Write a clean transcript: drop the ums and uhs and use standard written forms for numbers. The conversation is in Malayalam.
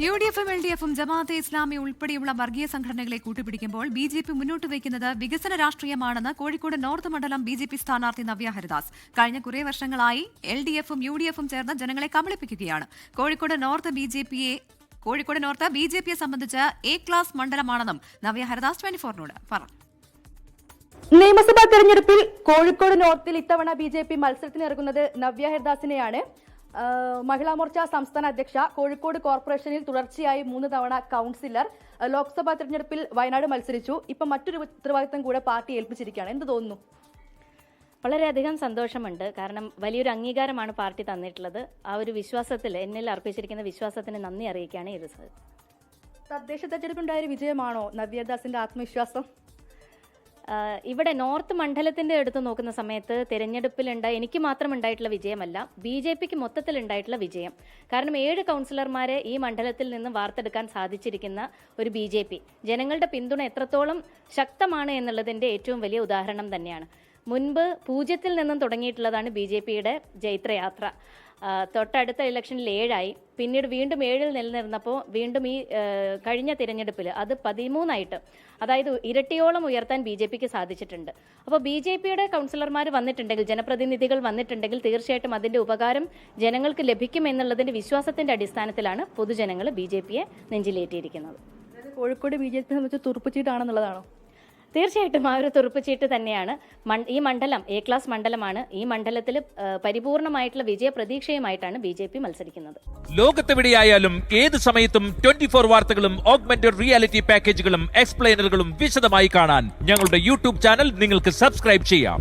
UDF-ഉം LDF-ഉം ജമാഅത്തെ ഇസ്ലാമി ഉൾപ്പെടെയുള്ള വർഗീയ സംഘടനകളെ കൂട്ടുപിടിക്കുമ്പോൾ BJP മുന്നോട്ട് വയ്ക്കുന്നത് വികസന രാഷ്ട്രീയമാണെന്ന് കോഴിക്കോട് നോർത്ത് മണ്ഡലം BJP സ്ഥാനാർത്ഥി നവ്യ ഹരിദാസ്. കഴിഞ്ഞ കുറേ വർഷങ്ങളായി LDF-ഉം UDF-ഉം ചേർന്ന് ജനങ്ങളെ കബളിപ്പിക്കുകയാണ്. കോഴിക്കോട് നോർത്ത് BJP-യെ സംബന്ധിച്ച് എ ക്ലാസ് മണ്ഡലമാണെന്നും നവ്യ ഹരിദാസ് 24-നോട് പറഞ്ഞു. നിയമസഭാ തെരഞ്ഞെടുപ്പിൽ കോഴിക്കോട് നോർത്തിൽ ഇത്തവണ BJP മത്സരത്തിനിറങ്ങുന്നത് നവ്യ ഹരിദാസിനെയാണ്. മഹിളാ മോർച്ച സംസ്ഥാന അധ്യക്ഷ, കോഴിക്കോട് കോർപ്പറേഷനിൽ തുടർച്ചയായി 3 തവണ കൌൺസിലർ, ലോക്സഭാ തെരഞ്ഞെടുപ്പിൽ വയനാട് മത്സരിച്ചു. ഇപ്പൊ മറ്റൊരു ഉത്തരവാദിത്തം കൂടെ പാർട്ടി ഏൽപ്പിച്ചിരിക്കുകയാണ്. എന്ത് തോന്നുന്നു? വളരെയധികം സന്തോഷമുണ്ട്. കാരണം വലിയൊരു അംഗീകാരമാണ് പാർട്ടി തന്നിട്ടുള്ളത്. ആ ഒരു വിശ്വാസത്തിൽ, എന്നിൽ അർപ്പിച്ചിരിക്കുന്ന വിശ്വാസത്തിന് നന്ദി അറിയിക്കുകയാണ് ഈ റിസൾട്ട്. തദ്ദേശ തെരഞ്ഞെടുപ്പുണ്ടായ വിജയമാണോ നവ്യദാസിന്റെ ആത്മവിശ്വാസം? ഇവിടെ നോർത്ത് മണ്ഡലത്തിന്റെ എടുത്ത് നോക്കുന്ന സമയത്ത് എനിക്ക് മാത്രം ഉണ്ടായിട്ടുള്ള വിജയമല്ല, BJPക്ക് മൊത്തത്തിൽ ഉണ്ടായിട്ടുള്ള വിജയം. കാരണം 7 കൗൺസിലർമാരെ ഈ മണ്ഡലത്തിൽ നിന്ന് വാർത്തെടുക്കാൻ സാധിച്ചിരിക്കുന്ന ഒരു BJP ജനങ്ങളുടെ പിന്തുണ എത്രത്തോളം ശക്തമാണ് എന്നുള്ളതിന്റെ ഏറ്റവും വലിയ ഉദാഹരണം തന്നെയാണ്. മുൻപ് 0-ൽ നിന്നും തുടങ്ങിയിട്ടുള്ളതാണ് BJPയുടെ ജൈത്രയാത്ര. തൊട്ടടുത്ത ഇലക്ഷനിൽ 7 പിന്നീട് വീണ്ടും 7-ൽ നിലനിർന്നപ്പോൾ വീണ്ടും ഈ കഴിഞ്ഞ തിരഞ്ഞെടുപ്പിൽ അത് 13 അതായത് ഇരട്ടിയോളം ഉയർത്താൻ BJPക്ക് സാധിച്ചിട്ടുണ്ട്. അപ്പോൾ BJPയുടെ കൗൺസിലർമാർ വന്നിട്ടുണ്ടെങ്കിൽ, ജനപ്രതിനിധികൾ വന്നിട്ടുണ്ടെങ്കിൽ തീർച്ചയായിട്ടും അതിന്റെ ഉപകാരം ജനങ്ങൾക്ക് ലഭിക്കുമെന്നുള്ളതിന്റെ വിശ്വാസത്തിന്റെ അടിസ്ഥാനത്തിലാണ് പൊതുജനങ്ങൾ BJPയെ നെഞ്ചിലേറ്റിയിരിക്കുന്നത്. കോഴിക്കോട് BJP സംബന്ധിച്ച് തുറുപ്പുചീട്ടാണെന്നുള്ളതാണോ? തീർച്ചയായിട്ടും ആ ഒരു തുറുപ്പുചീട്ട് തന്നെയാണ്. ഈ മണ്ഡലം എ ക്ലാസ് മണ്ഡലമാണ്. ഈ മണ്ഡലത്തിൽ പരിപൂർണമായിട്ടുള്ള വിജയ പ്രതീക്ഷയുമായിട്ടാണ് BJP മത്സരിക്കുന്നത്. ലോകത്തെവിടെയായാലും ഏത് സമയത്തും 24 വാർത്തകളും ഓഗ്മെന്റഡ് റിയാലിറ്റി പാക്കേജുകളും എക്സ്പ്ലെയിനറുകളും വിശദമായി കാണാൻ ഞങ്ങളുടെ YouTube ചാനൽ നിങ്ങൾക്ക് സബ്സ്ക്രൈബ് ചെയ്യാം.